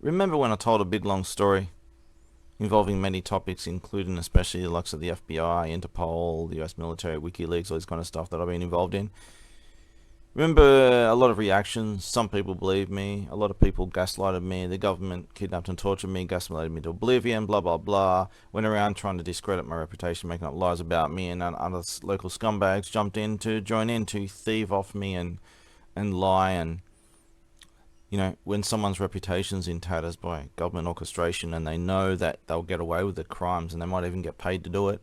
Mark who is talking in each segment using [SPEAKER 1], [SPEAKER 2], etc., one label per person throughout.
[SPEAKER 1] Remember when I told a big long story involving many topics, including especially the likes of the FBI, Interpol, the US military, WikiLeaks, all this kind of stuff that I've been involved in? Remember a lot of reactions. Some people believed me. A lot of people gaslighted me. The government kidnapped and tortured me, gaslighted me to oblivion, blah, blah, blah. Went around trying to discredit my reputation, making up lies about me, and other local scumbags jumped in to join in to thieve off me and lie. And, when someone's reputation's in tatters by government orchestration and they know that they'll get away with the crimes and they might even get paid to do it,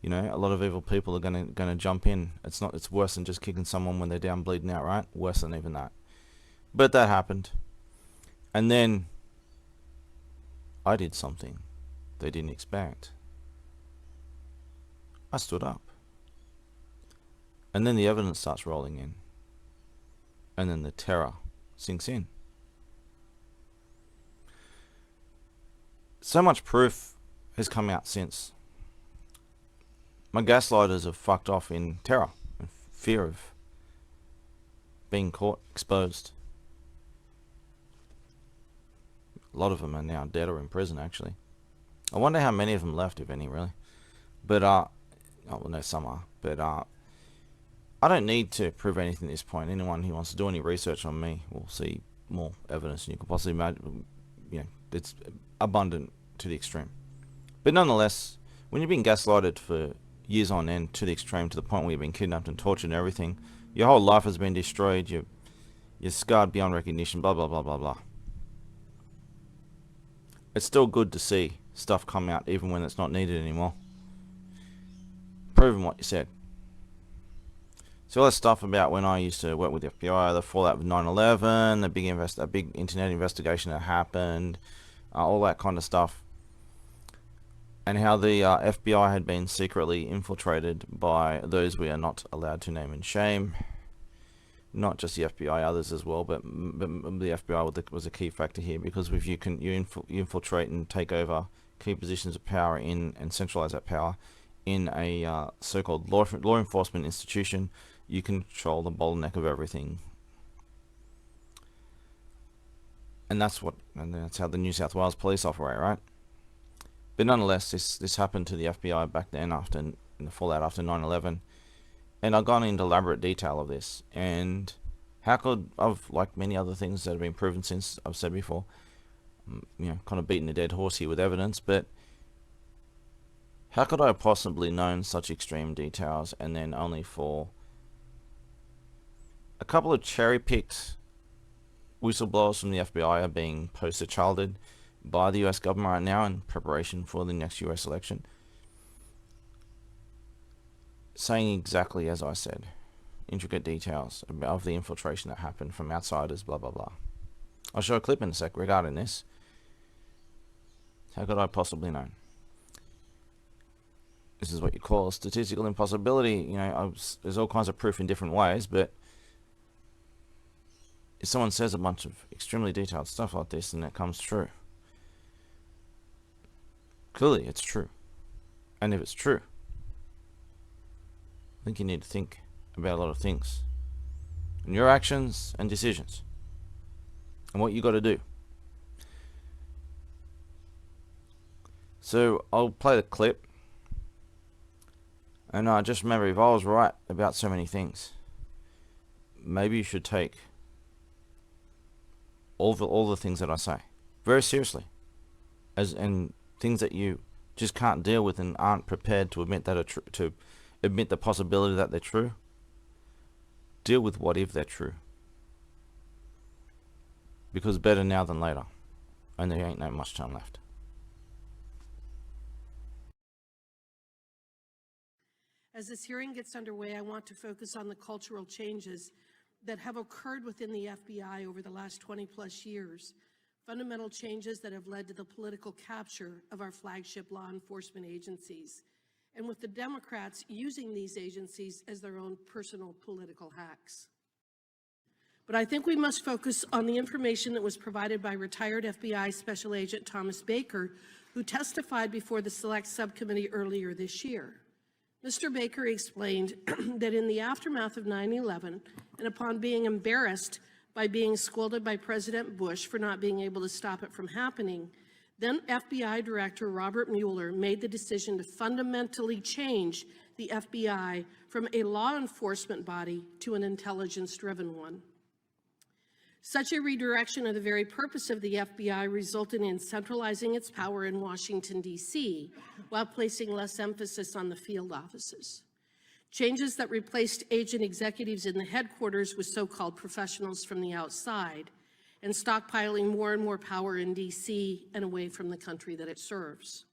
[SPEAKER 1] a lot of evil people are gonna jump in. It's worse than just kicking someone when they're down bleeding out, right? Worse than even that. But that happened. And then I did something they didn't expect. I stood up. And then the evidence starts rolling in. And then the terror sinks in. So much proof has come out since. My gaslighters have fucked off in terror and fear of being caught, exposed. A lot of them are now dead or in prison, actually. I wonder how many of them left, if any, really. But, no, some are. But, I don't need to prove anything at this point. Anyone who wants to do any research on me will see more evidence than you can possibly imagine. It's abundant to the extreme. But nonetheless, when you've been gaslighted for years on end to the extreme, to the point where you've been kidnapped and tortured and everything, your whole life has been destroyed, you're scarred beyond recognition, blah, blah, blah, blah, blah. It's still good to see stuff come out even when it's not needed anymore. Proving what you said. So all that stuff about when I used to work with the FBI, the fallout of 9/11, the big internet investigation that happened, all that kind of stuff, and how the FBI had been secretly infiltrated by those we are not allowed to name and shame. Not just the FBI, others as well, but the FBI was a key factor here, because if you infiltrate and take over key positions of power and centralize that power in a so-called law enforcement institution, you control the bottleneck of everything. And that's how the New South Wales police operate, right? But nonetheless, this happened to the FBI back then in the fallout after 9/11. And I've gone into elaborate detail of this. And how could, like many other things that have been proven since, I've said before, kind of beating a dead horse here with evidence, but how could I have possibly known such extreme details and then only for a couple of cherry-picked whistleblowers from the FBI are being poster-childed by the US government right now in preparation for the next US election, saying exactly as I said, intricate details of the infiltration that happened from outsiders, blah, blah, blah. I'll show a clip in a sec regarding this. How could I possibly know? This is what you call a statistical impossibility. There's all kinds of proof in different ways, but if someone says a bunch of extremely detailed stuff like this and it comes true, clearly it's true. And if it's true, I think you need to think about a lot of things and your actions and decisions and what you got to do. So I'll play the clip, and just remember, if I was right about so many things, maybe you should take all the things that I say very seriously, and things that you just can't deal with and aren't prepared to admit that are to admit the possibility that they're true. Deal with what if they're true, because better now than later, and there ain't no much time left.
[SPEAKER 2] As this hearing gets underway, I want to focus on the cultural changes that have occurred within the FBI over the last 20+ years, fundamental changes that have led to the political capture of our flagship law enforcement agencies, and with the Democrats using these agencies as their own personal political hacks. But I think we must focus on the information that was provided by retired FBI Special Agent Thomas Baker, who testified before the Select Subcommittee earlier this year. Mr. Baker explained that in the aftermath of 9/11, and upon being embarrassed by being scolded by President Bush for not being able to stop it from happening, then FBI Director Robert Mueller made the decision to fundamentally change the FBI from a law enforcement body to an intelligence-driven one. Such a redirection of the very purpose of the FBI resulted in centralizing its power in Washington, D.C., while placing less emphasis on the field offices. Changes that replaced agent executives in the headquarters with so-called professionals from the outside, and stockpiling more and more power in D.C. and away from the country that it serves.